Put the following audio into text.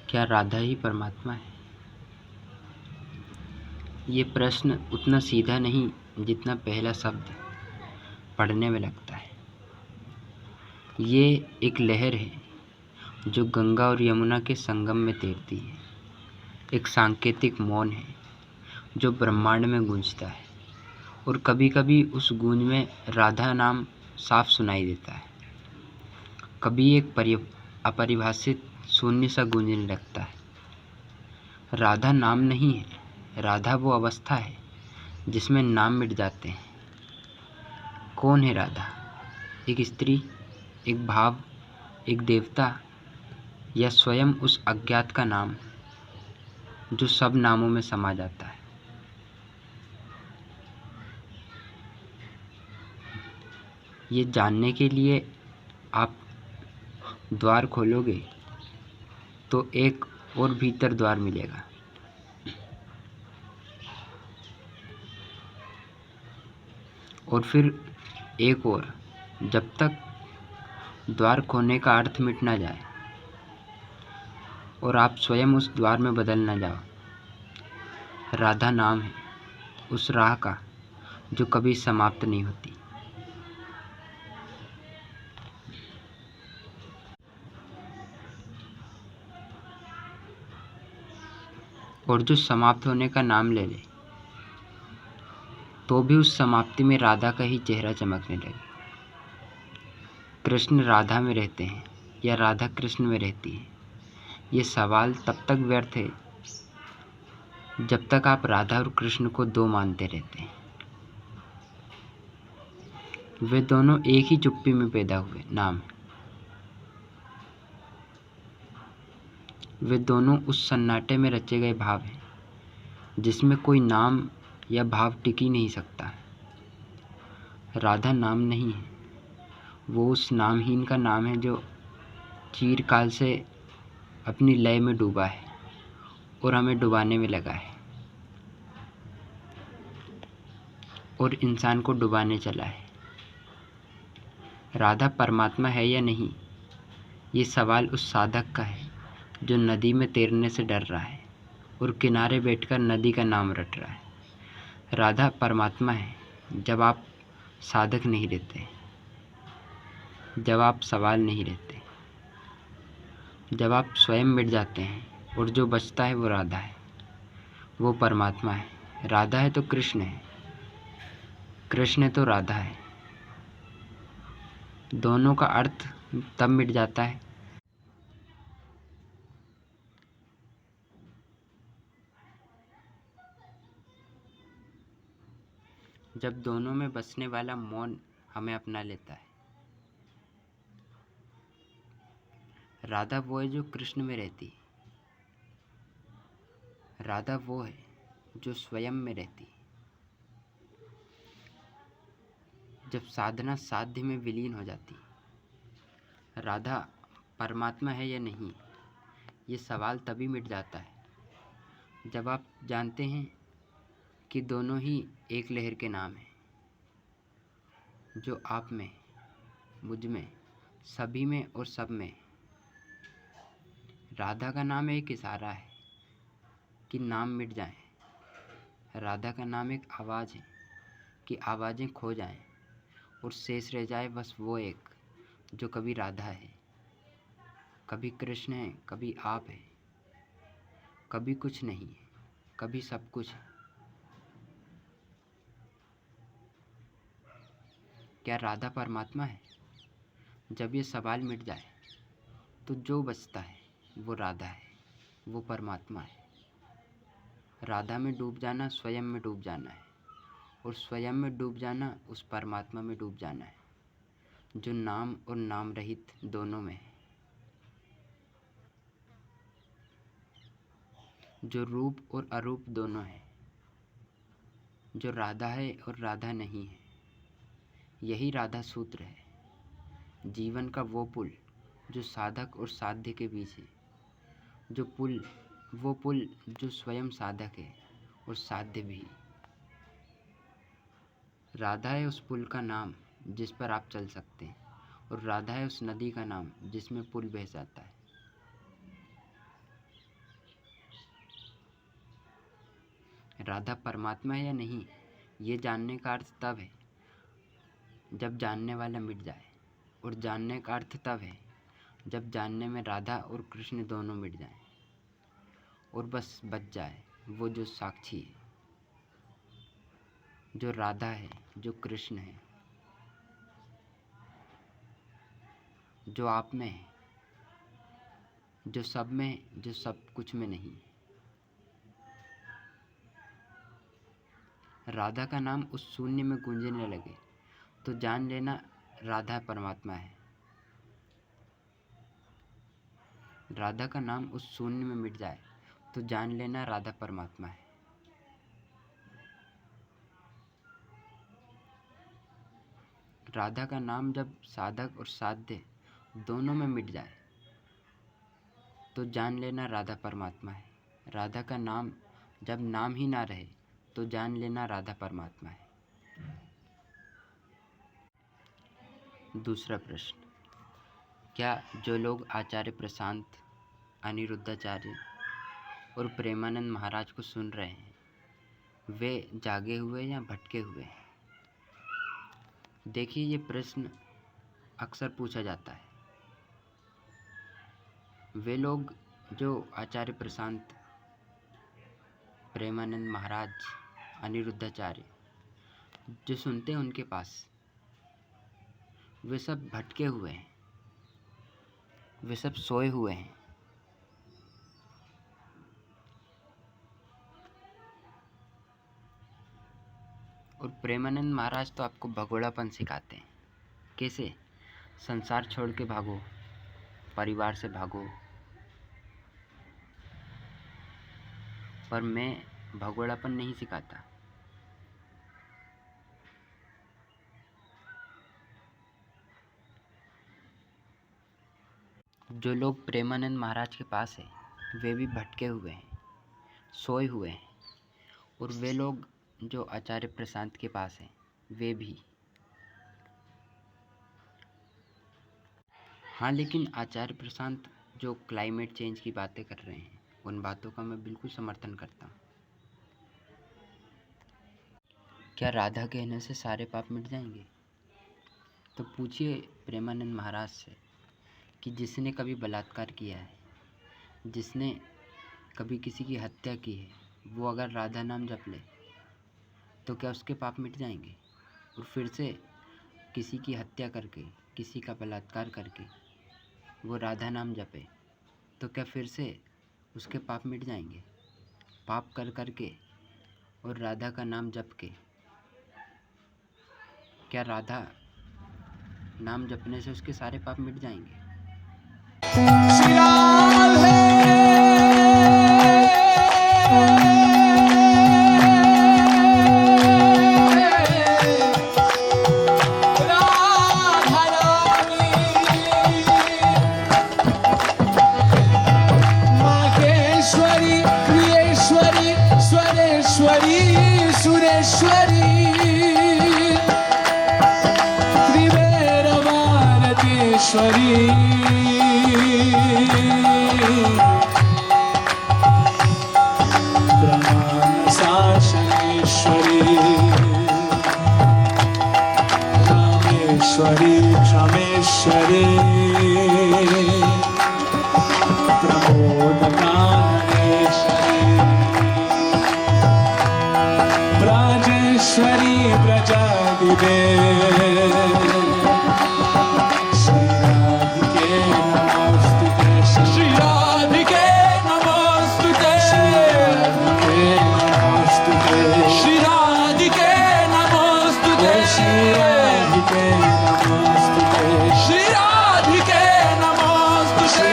क्या राधा ही परमात्मा है? ये प्रश्न उतना सीधा नहीं जितना पहला शब्द पढ़ने में लगता है। ये एक लहर है जो गंगा और यमुना के संगम में तैरती है। एक सांकेतिक मौन है जो ब्रह्मांड में गूंजता है, और कभी-कभी उस गूंज में राधा नाम साफ सुनाई देता है। कभी एक अपरिभाषित शून्य सा गूंजने लगता है। राधा नाम नहीं है, राधा वो अवस्था है जिसमें नाम मिट जाते हैं। कौन है राधा? एक स्त्री, एक भाव, एक देवता, या स्वयं उस अज्ञात का नाम जो सब नामों में समा जाता है? ये जानने के लिए आप द्वार खोलोगे तो एक और भीतर द्वार मिलेगा। और फिर एक और, जब तक द्वार खोलने का अर्थ मिट ना जाए और आप स्वयं उस द्वार में बदल ना जाओ। राधा नाम है उस राह का जो कभी समाप्त नहीं होती। और जो समाप्त होने का नाम ले ले तो भी उस समाप्ति में राधा का ही चेहरा चमकने लगे। कृष्ण राधा में रहते हैं या राधा कृष्ण में रहती है, ये सवाल तब तक व्यर्थ है जब तक आप राधा और कृष्ण को दो मानते रहते हैं। वे दोनों एक ही चुप्पी में पैदा हुए नाम है। वे दोनों उस सन्नाटे में रचे गए भाव हैं जिसमें कोई नाम या भाव टिक ही नहीं सकता। राधा नाम नहीं है, वो उस नामहीन का नाम है जो चिरकाल से अपनी लय में डूबा है और हमें डुबाने में लगा है और इंसान को डुबाने चला है। राधा परमात्मा है या नहीं, ये सवाल उस साधक का है जो नदी में तैरने से डर रहा है और किनारे बैठकर नदी का नाम रट रहा है। राधा परमात्मा है जब आप साधक नहीं रहते, जब आप सवाल नहीं रहते, जब आप स्वयं मिट जाते हैं और जो बचता है वो राधा है, वो परमात्मा है। राधा है तो कृष्ण है, कृष्ण है तो राधा है। दोनों का अर्थ तब मिट जाता है जब दोनों में बसने वाला मौन हमें अपना लेता है। राधा वो है जो कृष्ण में रहती है। राधा वो है जो स्वयं में रहती है। जब साधना साध्य में विलीन हो जाती है। राधा परमात्मा है या नहीं, ये सवाल तभी मिट जाता है जब आप जानते हैं कि दोनों ही एक लहर के नाम हैं, जो आप में, मुझ में, सभी में और सब में। राधा का नाम एक इशारा है कि नाम मिट जाएं। राधा का नाम एक आवाज़ है कि आवाज़ें खो जाएं और शेष रह जाए बस वो एक जो कभी राधा है, कभी कृष्ण है, कभी आप है, कभी कुछ नहीं है, कभी सब कुछ है। क्या राधा परमात्मा है? जब ये सवाल मिट जाए तो जो बचता है वो राधा है, वो परमात्मा है। राधा में डूब जाना स्वयं में डूब जाना है, और स्वयं में डूब जाना उस परमात्मा में डूब जाना है जो नाम और नाम रहित दोनों में है, जो रूप और अरूप दोनों है, जो राधा है और राधा नहीं है। यही राधा सूत्र है, जीवन का वो पुल जो साधक और साध्य के बीच है, वो पुल जो स्वयं साधक है और साध्य भी। राधा है उस पुल का नाम जिस पर आप चल सकते हैं, और राधा है उस नदी का नाम जिसमें पुल बह जाता है। राधा परमात्मा है या नहीं, ये जानने का अर्थ तब है जब जानने वाला मिट जाए, और जानने का अर्थ तब है जब जानने में राधा और कृष्ण दोनों मिट जाएं, और बस बच जाए वो जो साक्षी है, जो राधा है, जो कृष्ण है, जो आप में है, जो सब में, जो सब कुछ में नहीं। राधा का नाम उस शून्य में गूंजने लगे तो जान लेना राधा परमात्मा है। राधा का नाम उस शून्य में मिट जाए तो जान लेना राधा परमात्मा है। राधा का नाम जब साधक और साध्य दोनों में मिट जाए तो जान लेना राधा परमात्मा है। राधा का नाम जब नाम ही ना रहे तो जान लेना राधा परमात्मा है। दूसरा प्रश्न, क्या जो लोग आचार्य प्रशांत, अनिरुद्धाचार्य और प्रेमानंद महाराज को सुन रहे हैं वे जागे हुए या भटके हुए हैं? देखिए, ये प्रश्न अक्सर पूछा जाता है। वे लोग जो आचार्य प्रशांत, प्रेमानंद महाराज, अनिरुद्धाचार्य जो सुनते हैं उनके पास, वे सब भटके हुए हैं, वे सब सोए हुए हैं। और प्रेमानंद महाराज तो आपको भगोड़ापन सिखाते हैं। कैसे? संसार छोड़ के भागो, परिवार से भागो। पर मैं भगोड़ापन नहीं सिखाता। जो लोग प्रेमानंद महाराज के पास है वे भी भटके हुए हैं, सोए हुए हैं। और वे लोग जो आचार्य प्रशांत के पास हैं वे भी। हाँ, लेकिन आचार्य प्रशांत जो क्लाइमेट चेंज की बातें कर रहे हैं उन बातों का मैं बिल्कुल समर्थन करता हूँ। क्या राधा कहने से सारे पाप मिट जाएंगे? तो पूछिए प्रेमानंद महाराज से कि जिसने कभी बलात्कार किया है, जिसने कभी किसी की हत्या की है, वो अगर राधा नाम जप ले तो क्या उसके पाप मिट जाएंगे? और फिर से किसी की हत्या करके, किसी का बलात्कार करके वो राधा नाम जपे तो क्या फिर से उसके पाप मिट जाएंगे? पाप कर करके और राधा का नाम जप के क्या राधा नाम जपने से उसके सारे पाप मिट जाएंगे? सुरेश्वरी त्रिवेर भारतीश्वरी ब्रह्मांड शासनेश्वरी रामेश्वरी क्षमेश्वरी प्रमोदकानेश्वरी ब्रजेश्वरी ब्रजादिदे श्री राधिके नमोस्तुते श्री राधिके नमोस्तुते श्री राधिके नमोस्तुते श्री राधिके नमोस्तुते श्री राधिके नमोस्तुते